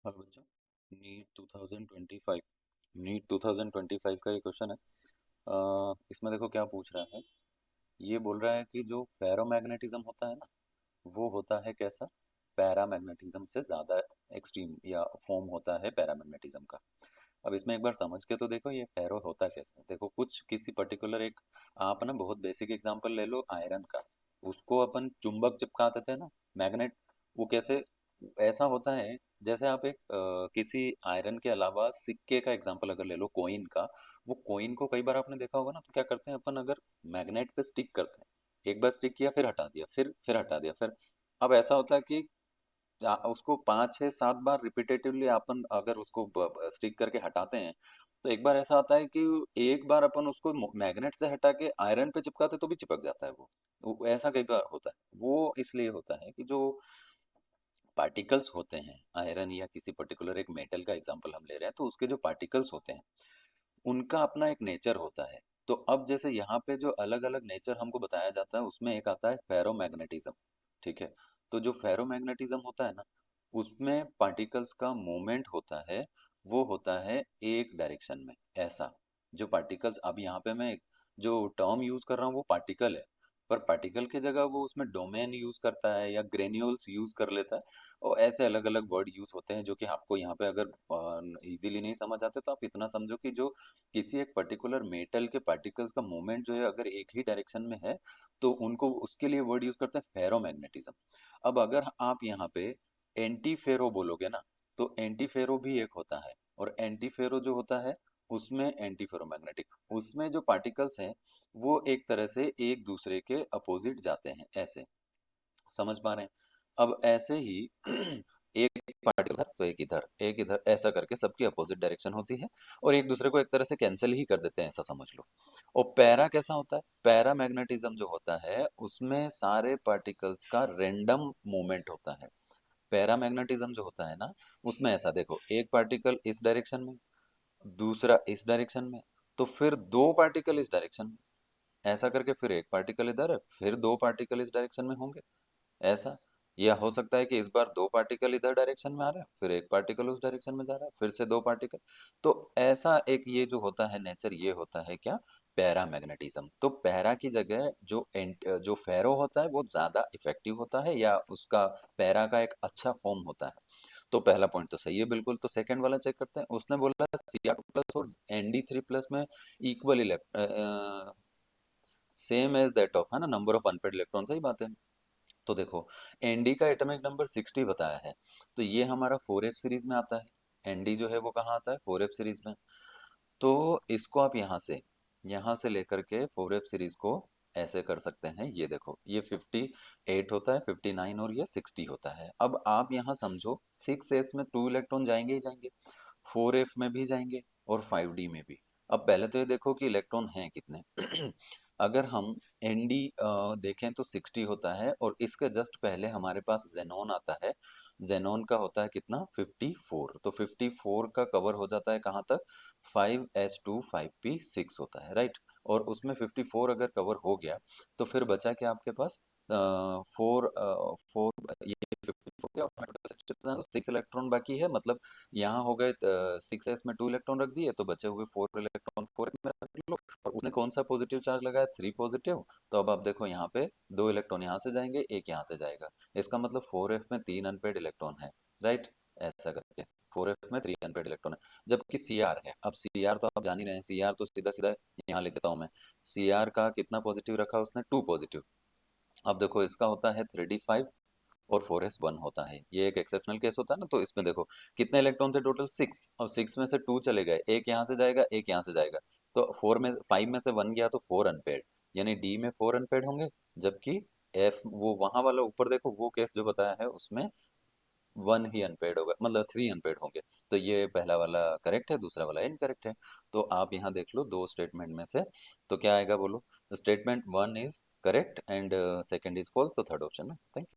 Hello बच्चों। NEET 2025 NEET 2025 का ये क्वेश्चन है। इसमें देखो क्या पूछ रहा है। ये बोल रहा है कि जो फेरोमैग्नेटिज्म होता है ना, वो होता है कैसा? पैरामैग्नेटिज्म से ज्यादा एक्सट्रीम या फॉर्म होता है पैरामैग्नेटिज्म का। अब इसमें एक बार समझ के तो देखो ये फेरो होता कैसा है। देखो कुछ किसी पर्टिकुलर एक, आप ना बहुत बेसिक एग्जांपल ले लो आयरन का। उसको अपन चुंबक चिपका देते हैं ना, मैग्नेट। वो कैसे ऐसा होता है? जैसे आप एक किसी आयरन के अलावा सिक्के का एग्जांपल अगर ले लो, कोइन का। वो कोइन को कई बार आपने देखा होगा ना, तो क्या करते हैं अपन, अगर मैग्नेट पे स्टिक करते हैं, एक बार स्टिक किया फिर हटा दिया, फिर हटा दिया, फिर। अब ऐसा होता है कि उसको 5 6 7 बार रिपीटेटिवली अपन अगर उसको स्टिक करके हटाते हैं, तो एक बार ऐसा आता है कि एक बार अपन उसको मैग्नेट से हटा के आयरन पे चिपकाते तो भी चिपक जाता है वो ऐसा कई बार होता है। वो इसलिए होता है कि जो पार्टिकल्स होते हैं, आयरन या किसी पर्टिकुलर एक मेटल का एग्जांपल हम ले रहे हैं, तो उसके जो पार्टिकल्स होते हैं उनका अपना एक नेचर होता है। तो अब जैसे यहाँ पे जो अलग अलग नेचर हमको बताया जाता है, उसमें एक आता है फेरोमैग्नेटिज्म। ठीक है। तो जो फेरोमैग्नेटिज्म होता है ना, उसमें पार्टिकल्स का मूवमेंट होता है। वो होता है एक डायरेक्शन में। ऐसा जो पार्टिकल्स, अब यहाँ पे मैं जो टर्म यूज कर रहा हूँ वो पार्टिकल है, पर पार्टिकल की जगह वो उसमें डोमेन यूज करता है या ग्रेन्यूल्स यूज कर लेता है। और ऐसे अलग अलग वर्ड यूज होते हैं जो कि आपको यहाँ पे अगर इजीली नहीं समझ आते, तो आप इतना समझो कि जो किसी एक पर्टिकुलर मेटल के पार्टिकल्स का मूवमेंट जो है अगर एक ही डायरेक्शन में है, तो उनको उसके लिए वर्ड यूज करते हैं फेरोमैग्नेटिज्म। अब अगर आप यहाँ पे एंटी फेरो बोलोगे ना, तो एंटी फेरो भी एक होता है। और एंटी फेरो जो होता है, उसमें एंटी फेरोमैग्नेटिक, उसमें जो पार्टिकल्स हैं वो एक तरह से एक दूसरे के अपोजिट जाते हैं ऐसे। समझ पा रहे हैं? अब ऐसे ही एक पार्टिकल इधर तो एक इधर, एक इधर, ऐसा करके सबकी अपोजिट डायरेक्शन होती है। और एक दूसरे को एक तरह से कैंसिल ही कर देते हैं, ऐसा समझ लो। और पैरा कैसा होता है? पैरा मैग्नेटिज्म जो होता है उसमें सारे पार्टिकल्स का रेंडम मूवमेंट होता है। पैरा मैग्नेटिज्म जो होता है ना, उसमें ऐसा देखो, एक पार्टिकल इस डायरेक्शन में, दूसरा इस डायरेक्शन में, तो फिर दो पार्टिकल इस डायरेक्शन में, ऐसा करके फिर एक पार्टिकल इधर है, फिर दो पार्टिकल इस डायरेक्शन में होंगे। ऐसा। या हो सकता है कि इस बार दो पार्टिकल इधर डायरेक्शन में आ रहा है, फिर एक पार्टिकल उस डायरेक्शन में जा रहा है, फिर से दो पार्टिकल। तो ऐसा एक ये जो होता है नेचर, ये होता है क्या? पैरामैग्नेटिज्म। तो पैरा की जगह जो फेरो होता है वो ज्यादा इफेक्टिव होता है, या उसका पैरा का एक अच्छा फॉर्म होता है। तो पहला पॉइंट तो सही है बिल्कुल। तो सेकंड वाला चेक करते हैं। उसने बोला Cr2 प्लस और Nd3 प्लस में equal same as that of, है ना, नंबर ऑफ अनपेड इलेक्ट्रॉन। सही बात है। तो देखो, एनडी का एटॉमिक नंबर 60 बताया है, तो ये हमारा 4f सीरीज में आता है। एनडी जो है वो कहाँ आता है? 4f सीरीज में। तो इसको आप यहाँ से लेकर के 4f सीरीज को ऐसे कर सकते हैं। ये देखो, ये 58 होता है, 59 और ये 60 होता है। अब आप यहाँ समझो, 6s में 2 इलेक्ट्रॉन जाएंगे ही जाएंगे, 4f में भी जाएंगे और 5d में भी। अब पहले तो ये देखो कि इलेक्ट्रॉन हैं कितने। अगर हम एनडी देखें तो 60 होता है, और इसके जस्ट पहले हमारे पास जेनॉन आता है। जेनॉन का होता है कितना? 54। तो 54 का कवर हो जाता है कहाँ तक? 5s2 5p6 होता है, राइट। और उसमें 54 अगर कवर हो गया, तो फिर बचा क्या आपके पास? फोर फोर, ये 54 गया और 6 इलेक्ट्रॉन बाकी है। मतलब यहाँ हो गए 6s में 2 इलेक्ट्रॉन रख दिए, तो बचे हुए 4 इलेक्ट्रॉन 4 में रख लो। और उसने कौन सा पॉजिटिव चार्ज लगाया? 3 पॉजिटिव। तो अब आप देखो, यहाँ पे 2 इलेक्ट्रॉन यहाँ से जाएंगे, एक यहाँ से जाएगा। इसका मतलब 4f में 3 अनपेड इलेक्ट्रॉन है, राइट। ऐसा करके 4f में 3 अनपेड इलेक्ट्रॉन है। जबकि Cr है, अब Cr तो आप जान ही रहे हैं, Cr तो सीधा सीधा यहाँ लिख देता हूँ मैं। Cr का कितना पॉजिटिव रखा उसने? 2 पॉजिटिव। अब देखो, इसका होता है 3d5 और 4s1 होता है। ये एक एक्सेप्शनल केस होता है ना। तो इसमें देखो कितने इलेक्ट्रॉन थे टोटल? 6। और 6 में से 2 चले गए, एक यहाँ से जाएगा, एक यहाँ से जाएगा। तो 5 में से 1 गया तो 4 अनपेड, यानी डी में 4 अनपेड होंगे। जबकि एफ, वो वहां वाला ऊपर देखो, वो केस जो बताया है उसमें 1 ही अनपेड होगा, मतलब 3 अनपेड होंगे। तो ये पहला वाला करेक्ट है, दूसरा वाला इनकरेक्ट है। तो आप यहाँ देख लो दो स्टेटमेंट में से, तो क्या आएगा बोलो? Statement 1 is correct and second is false, तो थर्ड ऑप्शन है। Thank you.